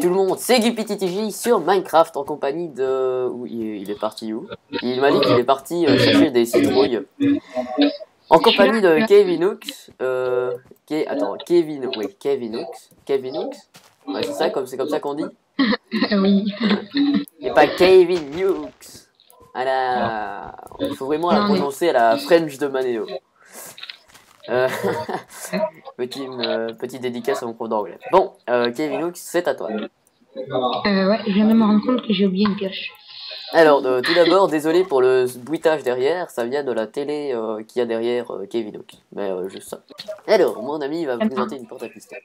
tout le monde, c'est GuppyTTJ sur Minecraft en compagnie de... Où il est parti où? Il m'a dit qu'il est parti chercher des citrouilles. En compagnie de Kevinux. Attends, Kevinux. Ouais, c'est comme ça qu'on dit? Oui. Et pas Kevinux. Il faut vraiment la prononcer à la French de Manéo. Petit dédicace à mon prof d'anglais. Bon, Kevinux, c'est à toi. Ouais, je viens de me rendre compte que j'ai oublié une pioche. Alors, tout d'abord, désolé pour le bruitage derrière, ça vient de la télé qu'il y a derrière Kevinux. Mais juste ça. Alors, mon ami va vous présenter une porte à piston.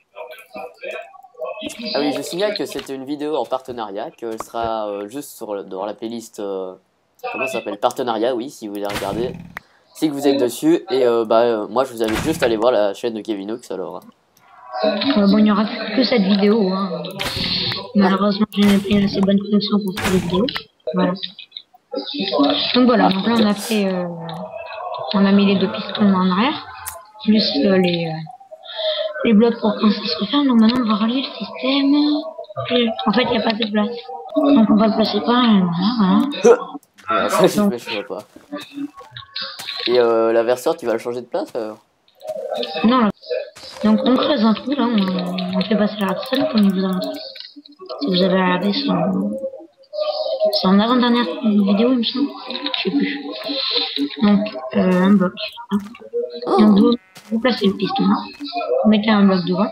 Ah oui, je signale que c'est une vidéo en partenariat, qu'elle sera juste dans la playlist, comment ça s'appelle? Partenariat, oui, si vous voulez regarder. Si vous êtes dessus, et moi je vous invite juste à aller voir la chaîne de Kevinux alors. Bon, il n'y aura que cette vidéo. Hein. Malheureusement, je n'ai pas assez bonne connexion pour faire des vidéos. Voilà. Donc voilà, donc là on a fait, on a mis les deux pistons en arrière, plus les blocs pour quand ça se referme. Donc maintenant on va relier le système. En fait, il n'y a pas assez de place. Donc on va le placer par là, voilà. Ça, je vois pas. Et l'inverseur, tu vas le changer de place alors? Non, là. Donc on creuse un trou, là, on fait passer la redstone comme il vous a montré. Si vous avez regardé c'est en avant-dernière vidéo, il me semble. Je sais plus. Donc, un bloc. Donc vous placez le piston là. Vous mettez un bloc devant.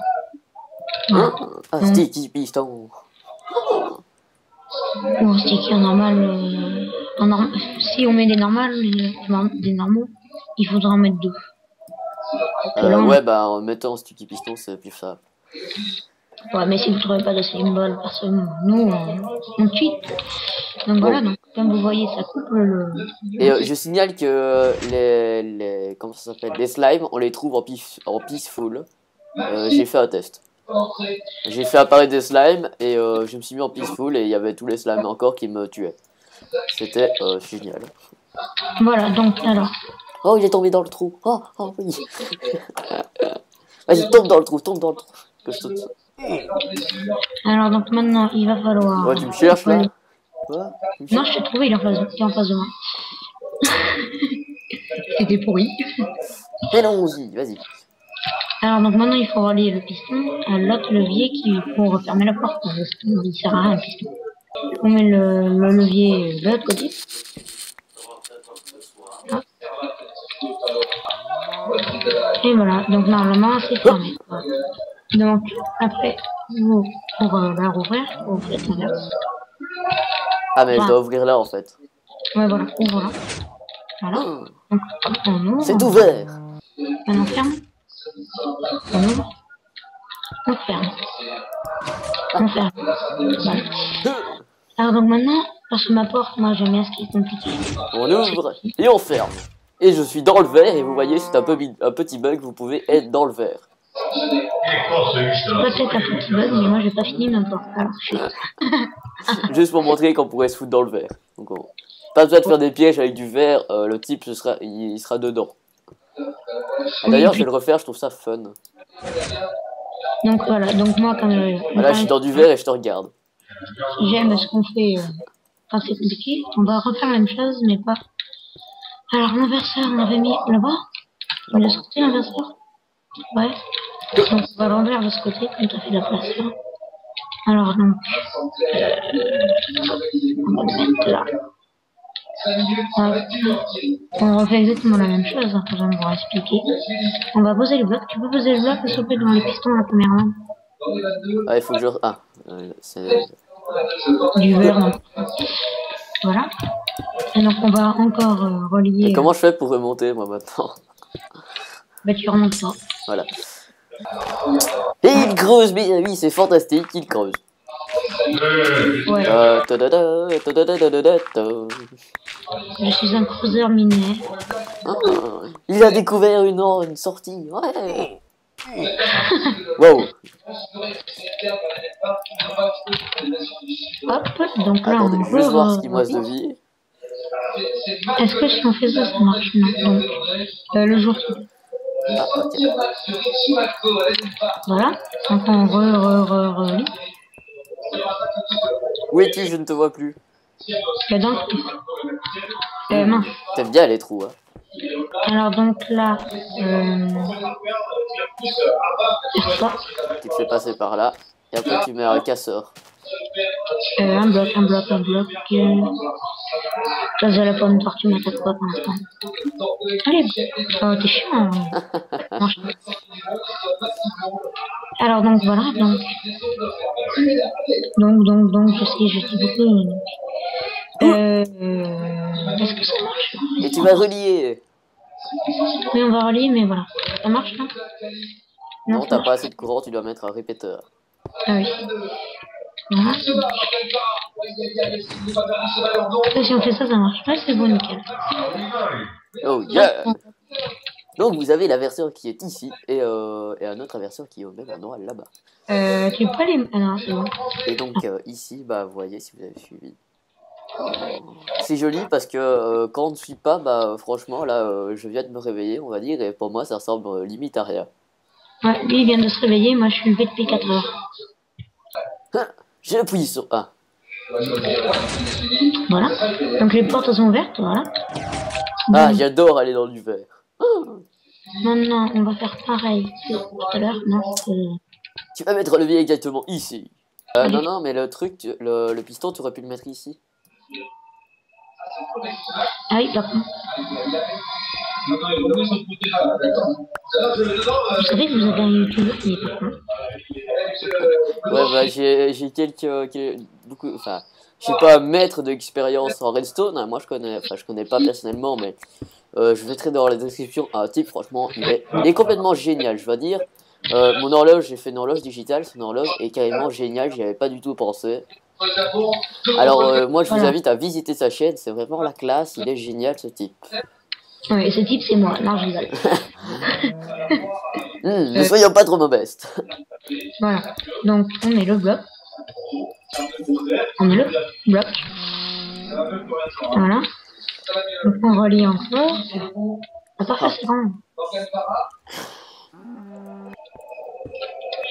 Voilà. Un sticky piston. Ou un sticky en normal. Si on met des normales, des normaux, il faudra en mettre deux. Ouais, bah en mettant un sticky piston, c'est plus ça. Ouais, mais si vous trouvez pas de symbole, personne, nous, on tweet. Donc voilà, donc comme vous voyez, ça coupe le... Et je signale que comment ça s'appelle, les slimes, on les trouve en peaceful. J'ai fait un test. J'ai fait apparaître des slimes et je me suis mis en peaceful et il y avait tous les slimes encore qui me tuaient. C'était génial. Voilà, donc alors... Oh, il est tombé dans le trou. Oh oui. Vas-y, tombe dans le trou. Que je saute. Alors donc maintenant, il va falloir... Ouais, tu me cherches là? Quoi? Non, je t'ai trouvé, il est en face de moi. C'était pourri. Allons-y, vas-y. Alors donc maintenant, il faut relier le piston à l'autre levier pour refermer la porte. Il sert à rien, un piston. On met le levier de l'autre côté. Ah. Et voilà, donc normalement c'est fermé. Donc après, pour la rouvrir, vous faites l'inverse. Ah mais je dois ouvrir là en fait. Ouais voilà, ouvre là. Voilà. Donc on ouvre. C'est ouvert. Maintenant on ferme. On ouvre. On ferme. On ferme. Voilà. Alors donc maintenant, parce que ma porte, moi j'aime bien ce qui est compliqué. On ouvre et on ferme. Et je suis dans le verre et vous voyez c'est un petit bug, vous pouvez être dans le verre. C'est peut-être un petit bug, mais moi j'ai pas fini ma porte. Alors juste pour montrer qu'on pourrait se foutre dans le verre. Donc, pas besoin de faire des pièges avec du verre, le type il sera dedans. D'ailleurs je vais le refaire, je trouve ça fun. Donc voilà, donc moi quand voilà, je suis dans du verre et je te regarde. J'aime ce qu'on fait quand c'est compliqué. On va refaire la même chose, mais pas. Alors l'inverseur, on l'avait mis là-bas. On l'a sorti l'inverseur. Ouais. Donc on va l'enlever de ce côté, comme tu as fait de la place là. Alors donc, on va le mettre là. On refait exactement la même chose, hein, je vais vous expliquer. On va poser le bloc. Tu peux poser le bloc, s'il te plaît, devant les pistons, la première main. Ah, il faut que je... Ah, c'est... Du verre, non. Voilà. Et donc on va encore relier... Et comment je fais pour remonter, moi, maintenant? Bah tu remontes pas. Voilà. Et il creuse, mais oui, c'est fantastique, il creuse. Ouais. Je suis un creuseur minier. Il a découvert une sortie. Ouais. Wow. Hop, donc là attendez, on je vais juste voir ce qu'il me reste de vie. Est-ce que si on fait ça, ça marche? Non. Donc, le jour. Ah, ok. Voilà. Donc on relie. Où es-tu? Je ne te vois plus. Dans le trou. Mince. T'aimes bien les trous, hein. Alors donc là, ça, Tu te fais passer par là. Et après tu mets un casseur. un bloc. Ça faisait la pomme tortue m'attaque pas pour l'instant. Allez, oh, t'es chiant. Mange. Alors donc voilà, donc je sais beaucoup. Est-ce que ça marche? Et tu vas relier. Oui, on va relier, mais voilà. Ça marche là? Non, ça t'as marche pas assez de courant, tu dois mettre un répéteur. Ah oui. Voilà. Et si on fait ça, ça marche. Ouais, c'est bon, nickel. Oh yeah! Donc vous avez la version qui est ici et un autre version qui est au même endroit là-bas. Tu peux les... Ah non, c'est bon. Et donc ici, bah vous voyez si vous avez suivi. C'est joli parce que quand on ne suit pas, bah franchement là je viens de me réveiller on va dire et pour moi ça ressemble limite à rien. Ouais, lui il vient de se réveiller, moi je suis levé depuis 4 heures. J'ai appuyé sur 1. Voilà, donc les portes sont ouvertes, voilà. Ah j'adore aller dans l'hiver. Non, on va faire pareil. Tout à l'heure, non. Tu vas mettre le levier exactement ici. Non, mais le truc, le piston, tu aurais pu le mettre ici. Ah oui, d'accord. Vous savez que vous avez un youtubeur qui est pas con. Ouais, bah j'ai beaucoup, enfin, je suis pas un maître d'expérience en redstone, hein, moi je connais pas personnellement, mais je mettrai dans la description un type, franchement, il est complètement génial, je dois dire. Mon horloge, j'ai fait une horloge digitale, son horloge est carrément géniale, j'y avais pas du tout pensé. Alors moi je vous invite à visiter sa chaîne, c'est vraiment la classe, il est génial ce type. Oui, ce type c'est moi, non je rigole. Ne soyons pas trop modestes. Voilà, donc on met le bloc. Voilà. Donc on relie encore. Attends, c'est grand.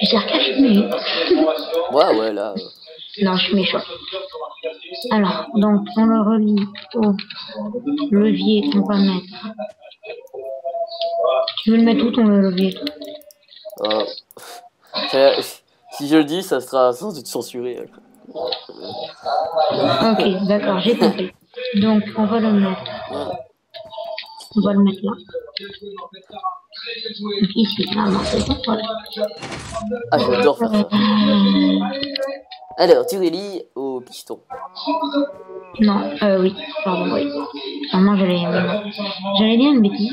Je sers 4 minutes. Ouais, là. Non, je suis méchant. Alors, donc on le relie au levier qu'on va mettre. Tu veux le mettre où ton levier? Si je le dis, ça sera sans doute censuré. Ok, d'accord, j'ai compris. Donc on va le mettre. On va le mettre là. Donc ici, là, non, c'est bon, voilà. Ah, j'adore faire ça. Alors, tu relis au piston. Non, oui, pardon, oui. Vraiment, j'allais dire une bêtise.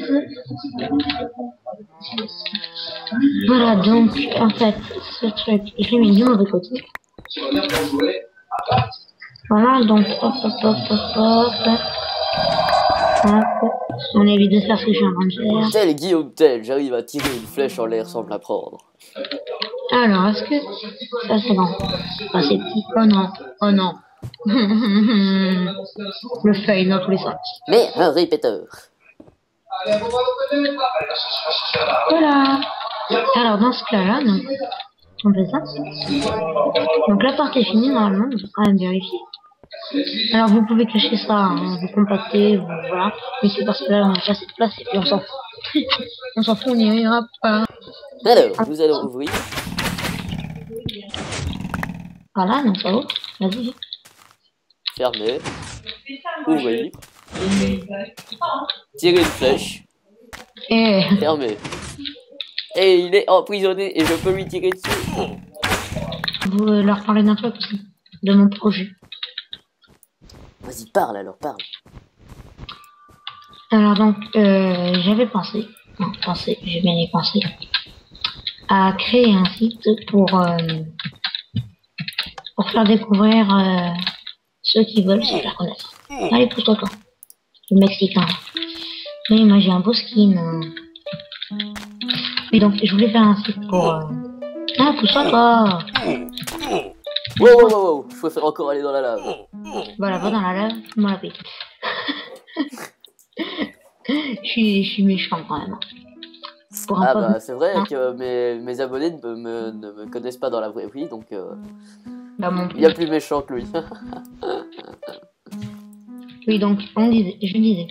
Voilà, donc, en fait, ce truc, je l'ai mis du mauvais côté. Voilà, donc, hop. On évite de faire ce que je suis en train de faire. Tel Guillaume Tell, j'arrive à tirer une flèche en l'air sans me la prendre. Alors, est-ce que... Ça, c'est bon. Ah, c'est petit. Oh non. Le fail dans tous les sens. Mais un répéteur. Voilà. Alors, dans ce cas-là, donc, on fait ça. Donc, la partie est finie, normalement, on va quand même vérifier. Alors, vous pouvez cacher ça, hein, vous compactez, voilà. Mais c'est parce que là, on a déjà cette place et puis on s'en fout. On s'en fout, on n'y arrivera pas. Alors, nous allons ouvrir. Voilà, donc ça ouvre. Vas-y. Fermer. Ouvrir. Tirer une flèche. Et... Fermer. Et il est emprisonné et je peux lui tirer dessus. Vous leur parlez d'un truc aussi, de mon projet. Vas-y, parle alors, parle. Alors donc, j'avais pensé, j'ai bien y pensé, à créer un site pour faire découvrir ceux qui veulent se faire connaître. Allez, pousse-toi, toi. Le Mexicain. Oui, moi j'ai un beau skin. Et donc, je voulais faire un site pour... Ah, pousse-toi, toi. Wow, je préfère encore aller dans la lave. Voilà, va dans la lave, moi la paix. Je suis méchant quand même. Ah bah c'est vrai que mes abonnés ne me connaissent pas dans la vraie vie, donc Bah, mon Il y a plus méchant que lui. Oui, donc, je disais.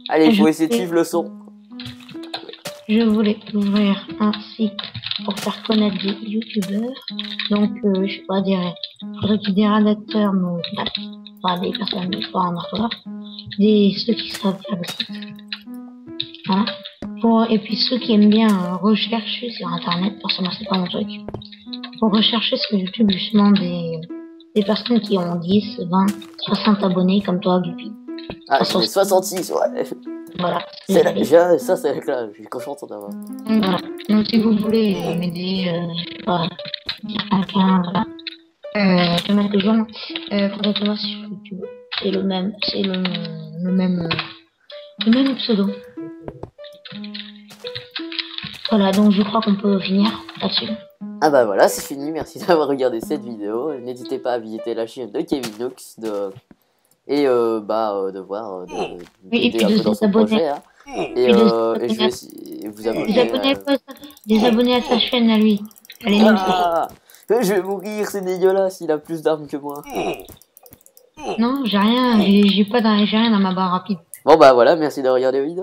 Allez, il faut Je essayer de sais. suivre le son. Je voulais ouvrir un site pour faire connaître des youtubeurs. Donc, je sais pas, des rédacteurs, mais pas des personnes pas en orthographe, ceux qui savent faire le site. Hein. Et puis ceux qui aiment bien rechercher sur internet, forcément c'est pas mon truc, pour rechercher sur YouTube justement des personnes qui ont 10, 20, 60 abonnés comme toi, Guppy. Ah, j'en ai 66, ouais. Voilà. Ça, c'est la classe, je suis content d'avoir. Voilà. Donc si vous voulez m'aider, je sais pas, dire quelqu'un, voilà. Je mets toujours, contactez-moi sur YouTube. C'est le même, le même pseudo. Voilà, donc je crois qu'on peut finir là-dessus. Ah bah voilà, c'est fini, merci d'avoir regardé cette vidéo. N'hésitez pas à visiter la chaîne de Kevin Nooks de voir Et puis un peu de dans son s'abonner. projet. Hein. Et je vais essayer vous abonner. Des abonnés à sa chaîne à lui. Allez, nous, je vais mourir, c'est dégueulasse, il a plus d'armes que moi. Non, j'ai rien dans ma barre rapide. Bon bah voilà, merci d'avoir regardé la vidéo.